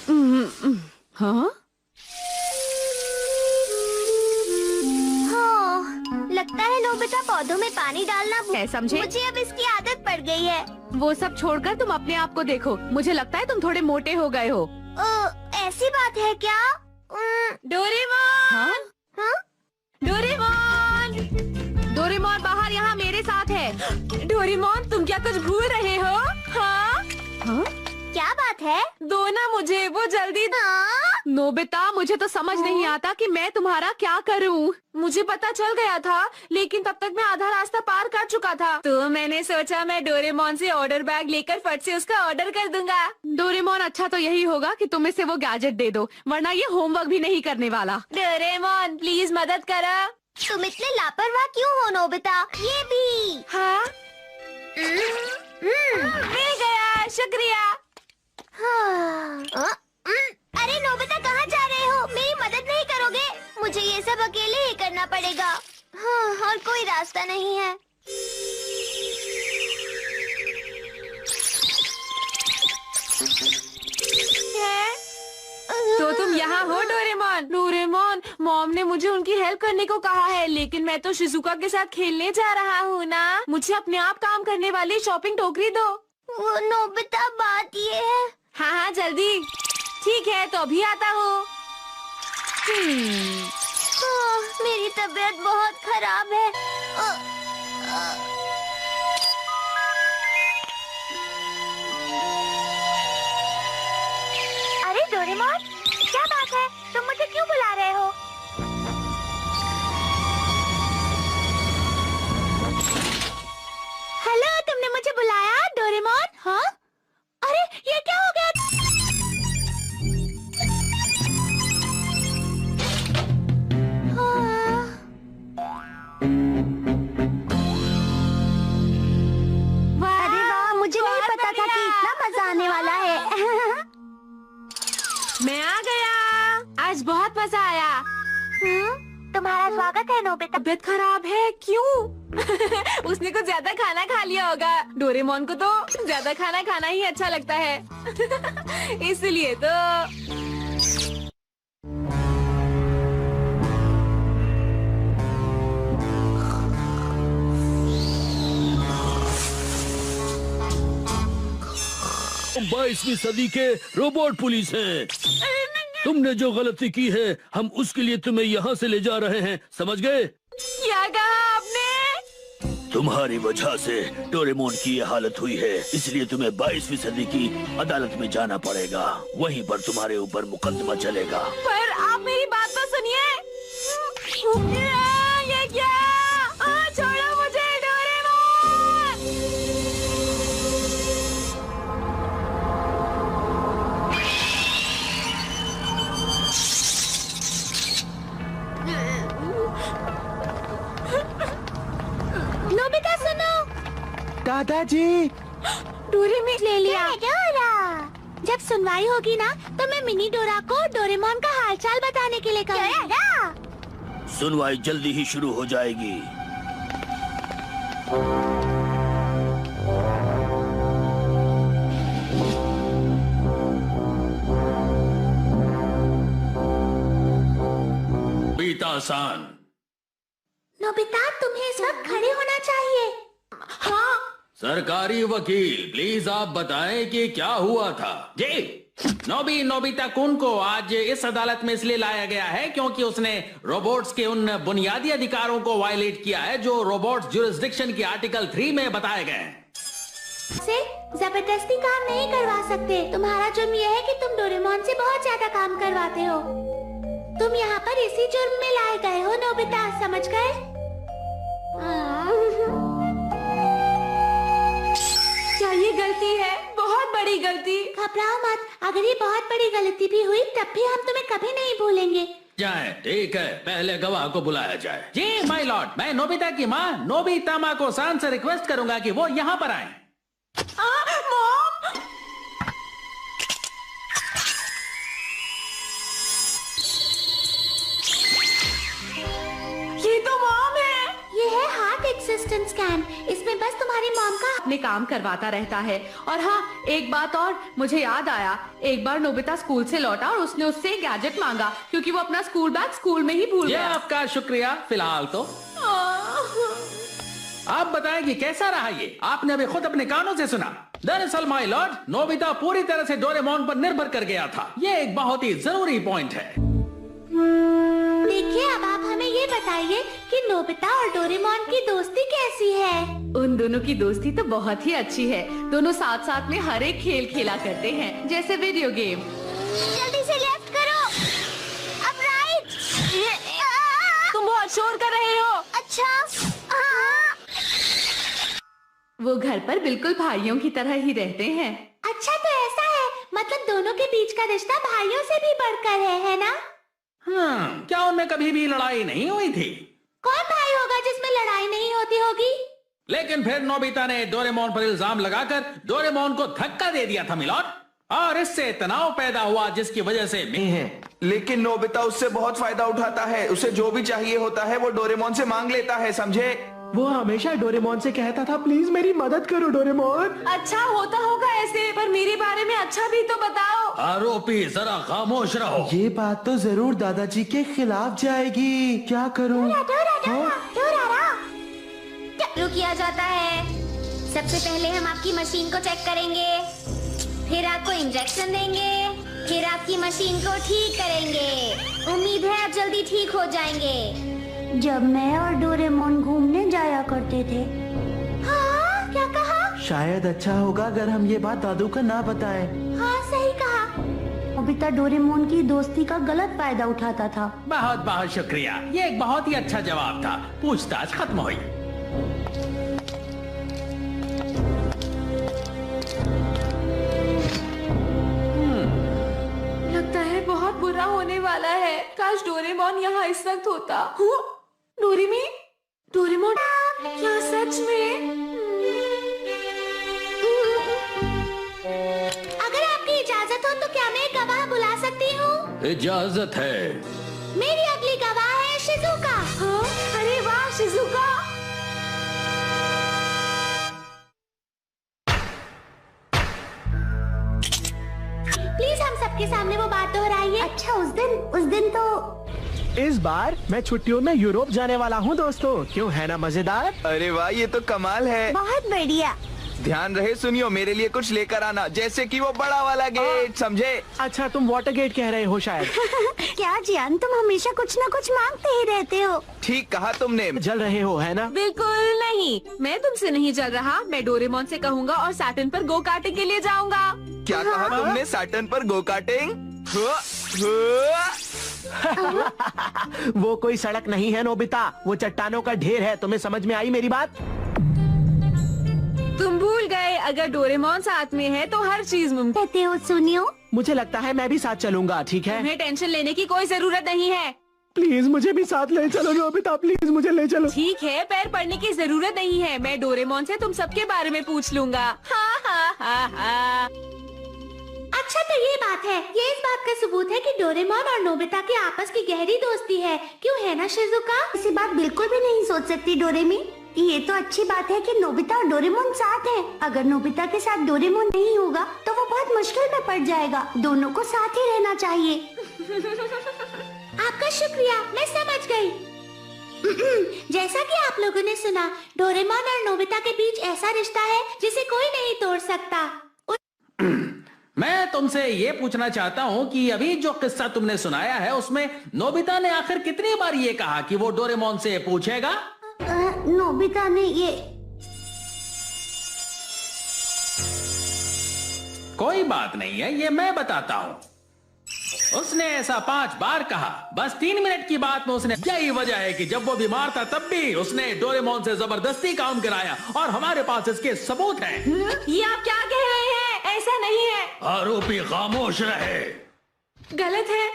हाँ? लगता है नोबिता पौधों में पानी डालना समझे? मुझे अब इसकी आदत पड़ गई है। वो सब छोड़कर तुम अपने आप को देखो। मुझे लगता है तुम थोड़े मोटे हो गए हो। ऐसी बात है क्या? डोरेमोन! हाँ? डोरेमोन! डोरेमोन बाहर यहाँ मेरे साथ है। डोरेमोन तुम क्या कुछ भूल रहे हो? हाँ? हाँ? क्या बात है? दो ना मुझे वो जल्दी। नोबिता मुझे तो समझ नहीं आता कि मैं तुम्हारा क्या करूं। मुझे पता चल गया था लेकिन तब तक मैं आधा रास्ता पार कर चुका था। तो मैंने सोचा मैं डोरेमोन से ऑर्डर बैग लेकर फट से उसका ऑर्डर कर दूंगा। डोरेमोन अच्छा तो यही होगा कि तुम इसे वो गैजेट दे दो, वरना ये होमवर्क भी नहीं करने वाला। डोरेमोन प्लीज मदद करो। तुम इतने लापरवाह क्यों हो नोबिता? ये भी। हाँ? मिल गया, शुक्रिया। अरे नोबिता कहाँ जा रहे हो? मेरी मदद नहीं करोगे? मुझे ये सब अकेले ही करना पड़ेगा। हाँ, और कोई रास्ता नहीं है। तो तुम यहाँ हो डोरेमोन? डोरेमोन मॉम ने मुझे उनकी हेल्प करने को कहा है, लेकिन मैं तो शिजुका के साथ खेलने जा रहा हूँ ना। मुझे अपने आप काम करने वाली शॉपिंग टोकरी दो। वो नोबिता बात ये है। हाँ हाँ जल्दी। ठीक है तो अभी आता हूँ। मेरी तबीयत बहुत खराब है। अरे डोरेमोन, क्या बात है? तुम मुझे क्यों बुला रहे हो? हेलो, तुमने मुझे बुलाया डोरेमोन? हाँ? अरे ये क्या हो गया? अरे वाह, मुझे नहीं पता था कि इतना मजा आने वाला है। मैं आ गया। आज बहुत मजा आया। तुम्हारा स्वागत है नोबिता। तबीयत खराब है क्यों? उसने कुछ ज्यादा खाना खा लिया होगा। डोरेमोन को तो ज्यादा खाना खाना ही अच्छा लगता है। इसलिए तो। हम 22वीं सदी के रोबोट पुलिस हैं। तुमने जो गलती की है हम उसके लिए तुम्हें यहाँ से ले जा रहे हैं, समझ गए? क्या कहा आपने? तुम्हारी वजह से डोरेमोन की ये हालत हुई है, इसलिए तुम्हें 22वीं सदी की अदालत में जाना पड़ेगा। वहीं पर तुम्हारे ऊपर मुकदमा चलेगा। पर आप मेरी बात तो सुनिए। ये क्या? छोड़ो मुझे डोरेमोन। नोबिता सुनो। दादाजी। डोरेमोन ले लिया। डोरा, जब सुनवाई होगी ना तो मैं मिनी डोरा को डोरेमोन का हालचाल बताने के लिए कहूँगा। सुनवाई जल्दी ही शुरू हो जाएगी। बीता-सान। नोबिता तुम्हें इस वक्त खड़े होना चाहिए। हाँ? सरकारी वकील प्लीज आप बताएं कि क्या हुआ था। जी नोबिता कुन को आज इस अदालत में इसलिए लाया गया है क्योंकि उसने रोबोट्स के उन बुनियादी अधिकारों को वायलेट किया है जो रोबोट्स ज्यूरिसडिक्शन की आर्टिकल 3 में बताए गए हैं। से जबरदस्ती काम नहीं करवा सकते। तुम्हारा जुर्म यह है कि तुम डोरेमोन से बहुत ज्यादा काम करवाते हो। तुम यहाँ पर इसी जुर्म में लाए गए हो नोबिता, समझ गए? क्या ये गलती है? बहुत बड़ी गलती। घबराओ मत, अगर ये बहुत बड़ी गलती भी हुई तब भी हम तुम्हें कभी नहीं भूलेंगे। जाए, ठीक है, पहले गवाह को बुलाया जाए। जी माय लॉर्ड, मैं नोबिता की माँ नोबिता माँ को सान से रिक्वेस्ट करूंगा कि वो यहाँ पर आए। मॉम! ये तो मॉम है। ये है हार्ट एक्सिस्टेंस स्कैन। इसमें बस तुम्हारी मॉम का अपने काम करवाता रहता है। और हाँ, एक बात और मुझे याद आया, एक बार नोबिता स्कूल से लौटा और उसने उससे गैजेट मांगा क्योंकि वो अपना स्कूल बैग स्कूल में ही भूल ये गया। आपका शुक्रिया। फिलहाल तो आप बताएं कि कैसा रहा ये? आपने अभी खुद अपने कानों से सुना। दरअसल माय लॉर्ड, नोबिता पूरी तरह से डोरेमोन पर निर्भर कर गया था। ये एक बहुत ही जरूरी पॉइंट है। देखिए, अब आप हमें ये बताइए कि नोबिता और डोरेमोन की दोस्ती कैसी है? उन दोनों की दोस्ती तो बहुत ही अच्छी है। दोनों साथ साथ में हर एक खेल खेला करते हैं, जैसे वीडियो गेम। जल्दी से लेफ्ट करो, अब राइट। तुम बहुत शोर कर रहे हो। अच्छा, वो घर पर बिल्कुल भाइयों की तरह ही रहते हैं। अच्छा तो ऐसा है, मतलब दोनों के बीच का रिश्ता भाइयों से भी बढ़कर है ना? क्या उनमें कभी भी लड़ाई नहीं हुई थी? कौन भाई होगा जिसमें लड़ाई नहीं होती होगी? लेकिन फिर नोबिता ने डोरेमोन पर इल्जाम लगाकर डोरेमोन को धक्का दे दिया था मिलॉर्ड, और इससे तनाव पैदा हुआ जिसकी वजह से नहीं है, लेकिन नोबिता उससे बहुत फायदा उठाता है। उसे जो भी चाहिए होता है वो डोरेमोन से मांग लेता है, समझे? वो हमेशा डोरेमोन से कहता था, प्लीज मेरी मदद करो डोरेमोन। अच्छा होता होगा ऐसे, पर मेरे बारे में अच्छा भी तो बताओ। आरोपी जरा खामोश रहो। ये बात तो जरूर दादाजी के खिलाफ जाएगी। क्या करूं? शुरू किया जाता है। सबसे पहले हम आपकी मशीन को चेक करेंगे, फिर आपको इंजेक्शन देंगे, फिर आपकी मशीन को ठीक करेंगे। उम्मीद है आप जल्दी ठीक हो जाएंगे। जब मैं और डोरेमोन घूमने जाया करते थे। हाँ, क्या कहा? शायद अच्छा होगा अगर हम ये बात दादू को ना बताएं। हाँ, सही कहा। नोबिता डोरेमोन की दोस्ती का गलत फायदा उठाता था। बहुत बहुत शुक्रिया। ये एक बहुत ही अच्छा जवाब था। पूछताछ खत्म हुई। लगता है बहुत बुरा होने वाला है। काश डोरेमोन यहाँ इस वक्त होता। डोरेमोन, क्या सच में? अगर आपकी इजाजत हो तो क्या मैं गवाह बुला सकती हूँ? इजाजत है। मेरी अगली गवाह है शिजुका। हाँ? अरे वाह शिजुका। प्लीज हम सबके सामने वो बात दोहराइए। अच्छा, उस दिन तो इस बार मैं छुट्टियों में यूरोप जाने वाला हूँ दोस्तों। क्यों, है ना मजेदार? अरे वाह, ये तो कमाल है। बहुत बढ़िया। ध्यान रहे, सुनियो, मेरे लिए कुछ लेकर आना, जैसे कि वो बड़ा वाला गेट, समझे? अच्छा, तुम वाटर गेट कह रहे हो शायद। क्या जियान, तुम हमेशा कुछ न कुछ मांगते ही रहते हो। ठीक कहा तुमने। जल रहे हो, है ना? बिल्कुल नहीं, मैं तुमसे नहीं जल रहा। मैं डोरेमोन से कहूँगा और सैटर्न पर गो कार्टिंग के लिए जाऊँगा। क्या कहा तुमने? सैटर्न पर गो कार्टिंग? वो कोई सड़क नहीं है नोबिता, वो चट्टानों का ढेर है। तुम्हें समझ में आई मेरी बात? तुम भूल गए, अगर डोरेमोन साथ में है तो हर चीज मुमकिन। कहते हो सुनियो। मुझे लगता है मैं भी साथ चलूंगा, ठीक है? तुम्हें टेंशन लेने की कोई जरूरत नहीं है। प्लीज मुझे भी साथ ले चलो नोबिता, प्लीज मुझे ले चलो। ठीक है, पैर पड़ने की जरूरत नहीं है। मैं डोरेमोन से तुम सबके बारे में पूछ लूंगा। हाँ हाँ हाँ हाँ। अच्छा तो ये बात है, ये इस बात का सबूत है कि डोरेमोन और नोबिता की आपस की गहरी दोस्ती है। क्यों, है ना शिजुका? ऐसी बात बिल्कुल भी नहीं सोच सकती डोरेमी। ये तो अच्छी बात है कि नोबिता और डोरेमोन साथ हैं। अगर नोबिता के साथ डोरेमोन नहीं होगा तो वो बहुत मुश्किल में पड़ जाएगा। दोनों को साथ ही रहना चाहिए। आपका शुक्रिया, मैं समझ गई। जैसा कि आप लोगों ने सुना, डोरेमोन और नोबिता के बीच ऐसा रिश्ता है जिसे कोई नहीं तोड़ सकता। मैं तुमसे ये पूछना चाहता हूँ कि अभी जो किस्सा तुमने सुनाया है उसमें नोबिता ने आखिर कितनी बार ये कहा कि वो डोरेमोन से पूछेगा? नोबिता ने ये कोई बात नहीं है, ये मैं बताता हूँ। उसने ऐसा 5 बार कहा। बस 3 मिनट की बात में उसने, यही वजह है कि जब वो बीमार था तब भी उसने डोरेमोन से जबरदस्ती काम कराया, और हमारे पास इसके सबूत हैं। ये आप क्या कह रहे हैं? ऐसा नहीं है। आरोपी खामोश रहे। गलत है।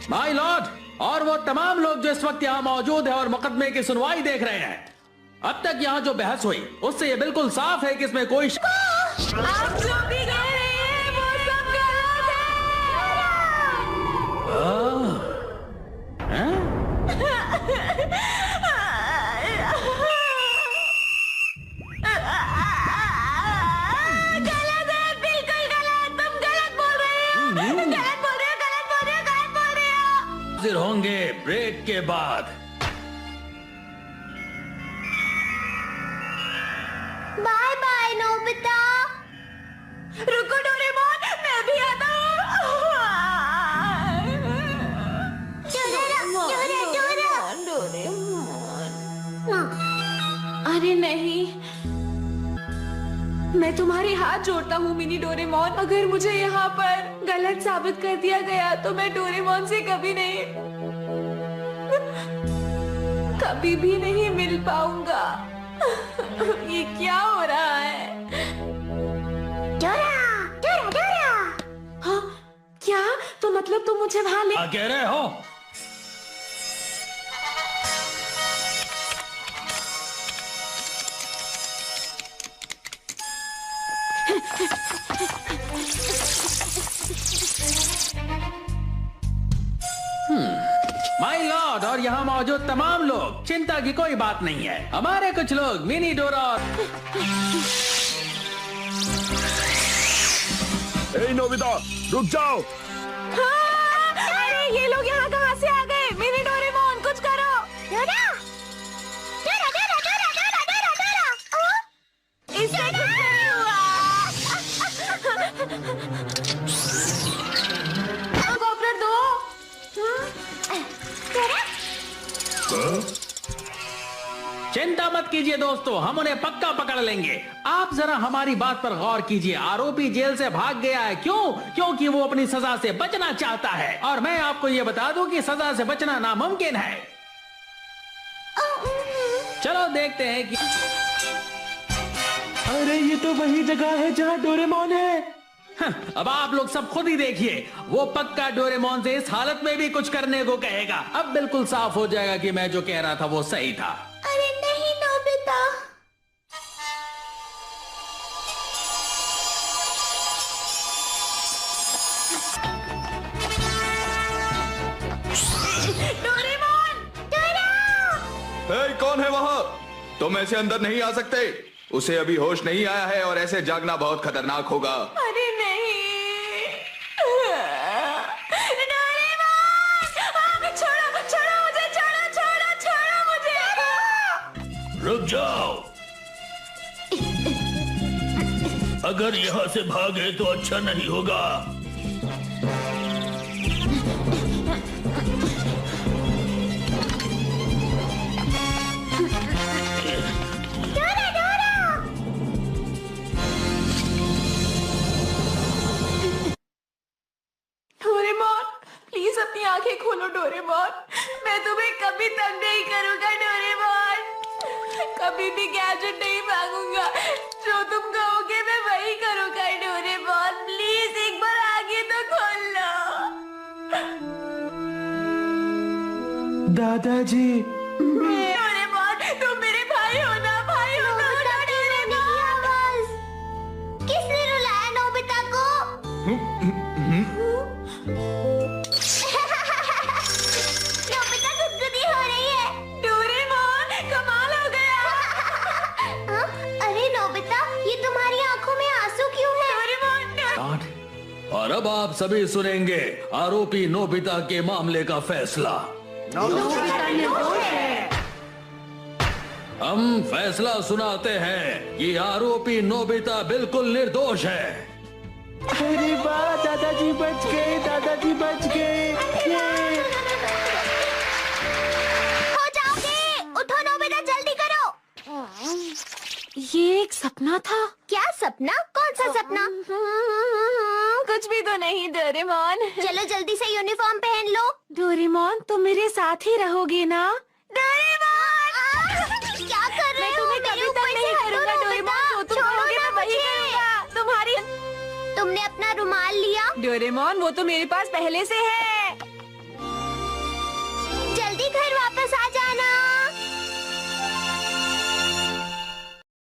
माय लॉर्ड, और वो तमाम लोग जो इस वक्त यहाँ मौजूद है और मुकदमे की सुनवाई देख रहे हैं, अब तक यहाँ जो बहस हुई उससे ये बिल्कुल साफ है कि इसमें कोई आप जो भी कह रहे हैं वो सब गलत है। हाजिर होंगे ब्रेक के बाद। Bye bye Nobita. रुको डोरेमोन, मैं भी आता हूँ। अरे नहीं, मैं तुम्हारे हाथ जोड़ता हूँ मिनी डोरेमोन। अगर मुझे यहाँ पर गलत साबित कर दिया गया तो मैं डोरेमोन से कभी भी नहीं मिल पाऊंगा। ये क्या हो रहा है? डोरा, डोरा, डोरा। हाँ, क्या? तो मतलब तुम मुझे वहाँ ले क्या कह रहे हो? माय लॉर्ड और यहाँ मौजूद तमाम लोग, चिंता की कोई बात नहीं है। हमारे कुछ लोग मिनी डोरा और ए नोबिता, रुक जाओ। हाँ, अरे ये लोग यहाँ कहाँ से आ गए? मिनी डोरेमोन कुछ करो। डोरा, डोरा, डोरा, डोरा, डोरा, डोरा, डोरा। इससे कुछ नहीं हुआ। कॉपरेट दो। डोरा, चिंता मत कीजिए दोस्तों, हम उन्हें पक्का पकड़ लेंगे। आप जरा हमारी बात पर गौर कीजिए। आरोपी जेल से भाग गया है। क्यों? क्योंकि वो अपनी सजा से बचना चाहता है। और मैं आपको ये बता दूं कि सजा से बचना नामुमकिन है। चलो देखते हैं कि अरे ये तो वही जगह है जहाँ डोरेमोन है। अब आप लोग सब खुद ही देखिए। वो पक्का डोरेमोन से इस हालत में भी कुछ करने को कहेगा। अब बिल्कुल साफ हो जाएगा कि मैं जो कह रहा था वो सही था। अरे नहीं नोबिता। डोरेमोन! डोरा! कौन है वहाँ? तुम ऐसे अंदर नहीं आ सकते। उसे अभी होश नहीं आया है और ऐसे जागना बहुत खतरनाक होगा। अरे नहीं। डोरेमोन! छोड़ो, छोड़ो मुझे, छोड़ो मुझे। रुक जाओ। अगर यहाँ से भागे तो अच्छा नहीं होगा। डोरा, डोरा! डोरेमोन, प्लीज अपनी आंखें खोलो डोरेमोन। मैं तुम्हें कभी तंग नहीं करूंगा डोरेमोन। कभी भी गैजेट नहीं मांगूंगा। जो तुम कहोगे मैं वही करूंगा डोरेमोन। प्लीज एक बार आगे तो खोल लो। दादाजी। डोरेमोन, तुम मेरे भाई हो ना? भाई हो ना? आवाज। किसने रुलाया नोबिता को? नोबिता गुदगुदी हो रही है। डोरेमोन, कमाल हो गया। हाँ? अरे नोबिता, ये तुम्हारी आंखों में आंसू क्यों है? डोरेमोन, और अब आप सभी सुनेंगे आरोपी नोबिता के मामले का फैसला। हम फैसला सुनाते हैं कि आरोपी नोबिता बिल्कुल निर्दोष है। अरे वाह, दादाजी बच गए, दादाजी बच गए। हो जाओगे। उठो नोबिता, जल्दी करो। ये एक सपना था। क्या सपना? कौन सा सपना? कुछ भी तो नहीं डोरेमोन। चलो जल्दी से यूनिफॉर्म पहन लो। डोरेमोन, तुम मेरे साथ ही रहोगे ना? डोरेमोन! क्या कर रहे मैं हो? तुम्हें मेरे कभी ऊपर तक से नहीं हटो करूंगा नोबिता। डोरेमोन। जो तुम छोड़ो करोगे ना मैं वही मुझे। करूंगा। तुम्हारी तुमने अपना रुमाल लिया? डोरेमोन, वो तो मेरे पास पहले से है।